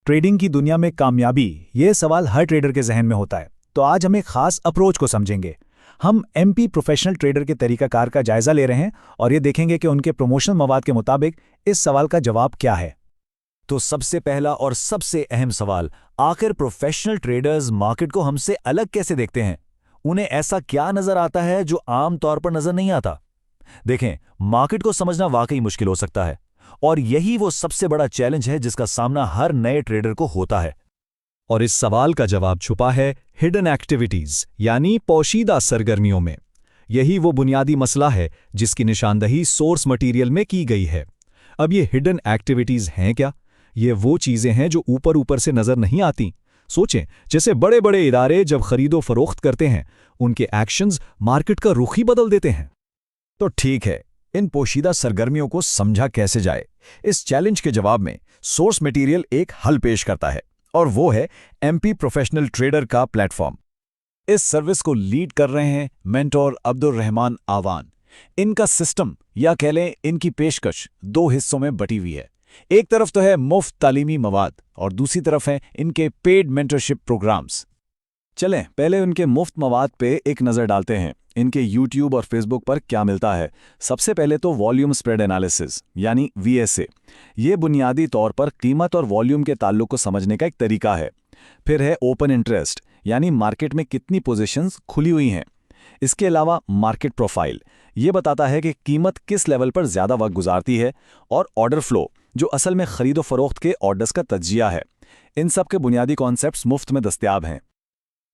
Trading की दुनिया में कामयाबी, ये सवाल हर ट्रेडर के जहन में होता है। तो आज हम एक खास अप्रोच को समझेंगे। हम एमपी प्रोफेशनल ट्रेडर के तरीकाकार का जायजा ले रहे हैं और ये देखेंगे कि उनके प्रमोशनल मवाद के मुताबिक इस सवाल का जवाब क्या है। तो सबसे पहला और सबसे अहम सवाल, आखिर प्रोफेशनल ट्रेडर्स मार्केट को हमसे अलग कैसे देखते हैं? उन्हें ऐसा क्या नजर आता है जो आम तौर पर नजर नहीं आता? देखें, मार्केट को समझना वाकई मुश्किल हो सकता है और यही वो सबसे बड़ा चैलेंज है जिसका सामना हर नए ट्रेडर को होता है। और इस सवाल का जवाब छुपा है हिडन एक्टिविटीज यानी पोशीदा सरगर्मियों में। यही वो बुनियादी मसला है जिसकी निशानदही सोर्स मटेरियल में की गई है। अब ये हिडन एक्टिविटीज हैं क्या? ये वो चीजें हैं जो ऊपर ऊपर से नजर नहीं आती। सोचें, जैसे बड़े बड़े इदारे जब खरीदो फरोख्त करते हैं, उनके एक्शंस मार्केट का रुख ही बदल देते हैं। तो ठीक है, इन पोशीदा सरगर्मियों को समझा कैसे जाए? इस चैलेंज के जवाब में सोर्स मटेरियल एक हल पेश करता है और वो है एमपी प्रोफेशनल ट्रेडर का प्लेटफॉर्म। इस सर्विस को लीड कर रहे हैं मेंटोर अब्दुल रहमान आवान। इनका सिस्टम या कह लें इनकी पेशकश दो हिस्सों में बटी हुई है। एक तरफ तो है मुफ्त तालीमी मवाद और दूसरी तरफ है इनके पेड मेंटरशिप प्रोग्राम्स। चलें पहले उनके मुफ्त मवाद पे एक नज़र डालते हैं। इनके YouTube और Facebook पर क्या मिलता है। सबसे पहले तो वॉल्यूम स्प्रेड एनालिसिस यानी VSA। ये बुनियादी तौर पर कीमत और वॉल्यूम के ताल्लुक को समझने का एक तरीका है। फिर है ओपन इंटरेस्ट यानी मार्केट में कितनी पोजीशंस खुली हुई हैं। इसके अलावा मार्केट प्रोफाइल ये बताता है कि कीमत किस लेवल पर ज़्यादा वक्त गुजारती है। और ऑर्डर फ्लो जो असल में खरीदो फरोख्त के ऑर्डर्स का तज्जिया है। इन सब के बुनियादी कॉन्सेप्ट्स मुफ्त में दस्तयाब हैं।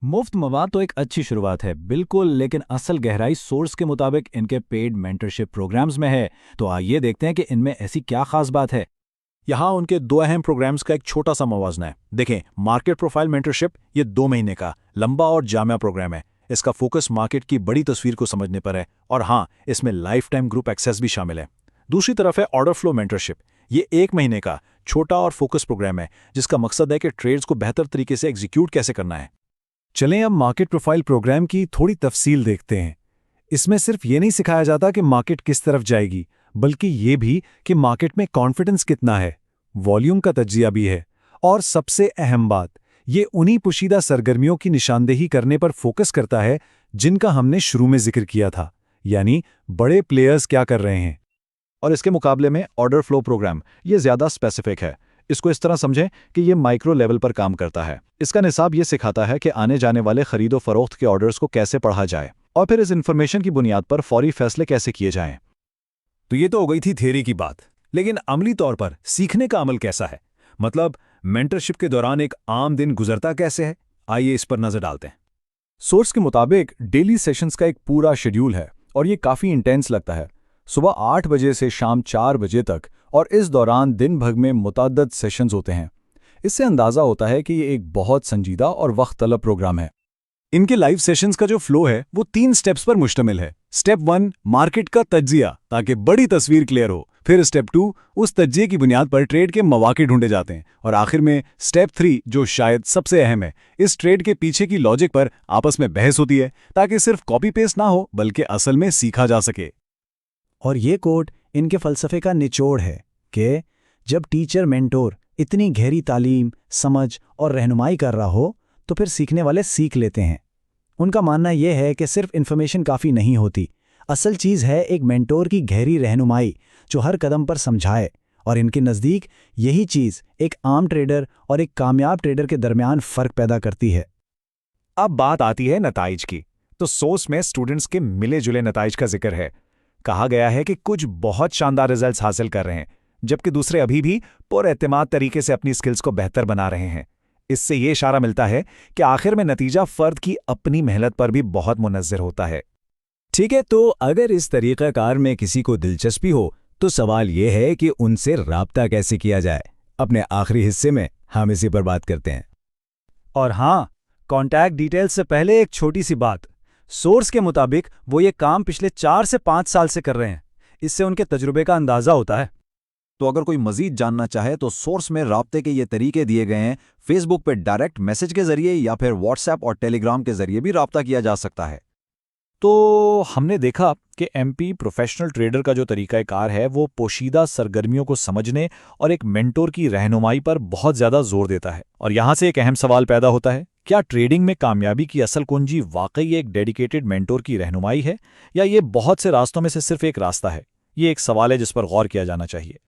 मुफ्त मवाद तो एक अच्छी शुरुआत है, बिल्कुल, लेकिन असल गहराई सोर्स के मुताबिक इनके पेड मेंटरशिप प्रोग्राम्स में है। तो आइए देखते हैं कि इनमें ऐसी क्या खास बात है। यहाँ उनके दो अहम प्रोग्राम्स का एक छोटा सा मवाजना है। देखें, मार्केट प्रोफाइल मेंटरशिप ये 2 महीने का लंबा और जामिया प्रोग्राम है। इसका फोकस मार्केट की बड़ी तस्वीर को समझने पर है और हाँ, इसमें लाइफ टाइम ग्रुप एक्सेस भी शामिल है। दूसरी तरफ है ऑर्डर फ्लो मेंटरशिप। ये 1 महीने का छोटा और फोकस प्रोग्राम है जिसका मकसद है कि ट्रेड्स को बेहतर तरीके से एग्जीक्यूट कैसे करना है। चलें अब मार्केट प्रोफाइल प्रोग्राम की थोड़ी तफसील देखते हैं। इसमें सिर्फ ये नहीं सिखाया जाता कि मार्केट किस तरफ जाएगी, बल्कि ये भी कि मार्केट में कॉन्फिडेंस कितना है। वॉल्यूम का तज्जिया भी है और सबसे अहम बात, ये उन्हीं पोशीदा सरगर्मियों की निशानदेही करने पर फोकस करता है जिनका हमने शुरू में जिक्र किया था, यानी बड़े प्लेयर्स क्या कर रहे हैं। और इसके मुकाबले में ऑर्डर फ्लो प्रोग्राम ये ज़्यादा स्पेसिफिक है। इसको इस तरह समझें कि ये माइक्रो लेवल पर काम करता है। इसका निसाब ये सिखाता है कि आने जाने वाले खरीदो फरोख्त के ऑर्डर्स को कैसे पढ़ा जाए और फिर इस इन्फॉर्मेशन की बुनियाद पर फौरी फैसले कैसे किए जाएं। तो ये तो हो गई थी थियरी की बात, लेकिन अमली तौर पर सीखने का अमल कैसा है? मतलब मेंटरशिप के दौरान एक आम दिन गुजरता कैसे है? आइए इस पर नजर डालते हैं। सोर्स के मुताबिक डेली सेशंस का एक पूरा शेड्यूल है और ये काफ़ी इंटेंस लगता है। सुबह 8 बजे से शाम 4 बजे तक, और इस दौरान दिन भर में मुतअद्दिद सेशंस होते हैं। इससे अंदाज़ा होता है कि ये एक बहुत संजीदा और वक्त तलब प्रोग्राम है। इनके लाइव सेशंस का जो फ्लो है वो 3 स्टेप्स पर मुश्तमिल है। स्टेप 1 मार्केट का तज्जिया ताकि बड़ी तस्वीर क्लियर हो। फिर स्टेप 2 उस तज्जिए की बुनियाद पर ट्रेड के मौके ढूंढे जाते हैं। और आखिर में स्टेप 3 जो शायद सबसे अहम है, इस ट्रेड के पीछे की लॉजिक पर आपस में बहस होती है ताकि सिर्फ कॉपी पेस्ट ना हो बल्कि असल में सीखा जा सके। और ये कोट इनके फ़लसफ़े का निचोड़ है कि जब टीचर मेंटोर इतनी गहरी तालीम, समझ और रहनुमाई कर रहा हो तो फिर सीखने वाले सीख लेते हैं। उनका मानना यह है कि सिर्फ इन्फॉर्मेशन काफ़ी नहीं होती, असल चीज़ है एक मेंटोर की गहरी रहनुमाई जो हर कदम पर समझाए। और इनके नज़दीक यही चीज़ एक आम ट्रेडर और एक कामयाब ट्रेडर के दरमियान फ़र्क पैदा करती है। अब बात आती है नताइज की। तो सोर्स में स्टूडेंट्स के मिले जुले नताइज का जिक्र है। कहा गया है कि कुछ बहुत शानदार रिजल्ट्स हासिल कर रहे हैं, जबकि दूसरे अभी भी पुरएतमाद तरीके से अपनी स्किल्स को बेहतर बना रहे हैं। इससे ये इशारा मिलता है कि आखिर में नतीजा फर्द की अपनी मेहनत पर भी बहुत मुनज़्ज़र होता है। ठीक है, तो अगर इस तरीक़ाकार में किसी को दिलचस्पी हो तो सवाल यह है कि उनसे राब्ता कैसे किया जाए। अपने आखिरी हिस्से में हम इसी पर बात करते हैं। और हाँ, कॉन्टैक्ट डिटेल्स से पहले एक छोटी सी बात। सोर्स के मुताबिक वो ये काम पिछले 4 से 5 साल से कर रहे हैं। इससे उनके तजुर्बे का अंदाज़ा होता है। तो अगर कोई मजीद जानना चाहे तो सोर्स में राब्ते के ये तरीके दिए गए हैं। फेसबुक पे डायरेक्ट मैसेज के जरिए या फिर व्हाट्सएप और टेलीग्राम के जरिए भी राब्ता किया जा सकता है। तो हमने देखा कि एमपी प्रोफेशनल ट्रेडर का जो तरीक़ाकार है वो पोशीदा सरगर्मियों को समझने और एक मेंटोर की रहनुमाई पर बहुत ज़्यादा जोर देता है। और यहाँ से एक अहम सवाल पैदा होता है, क्या ट्रेडिंग में कामयाबी की असल कुंजी वाकई एक डेडिकेटेड मेंटोर की रहनुमाई है, या ये बहुत से रास्तों में से सिर्फ एक रास्ता है? ये एक सवाल है जिस पर गौर किया जाना चाहिए।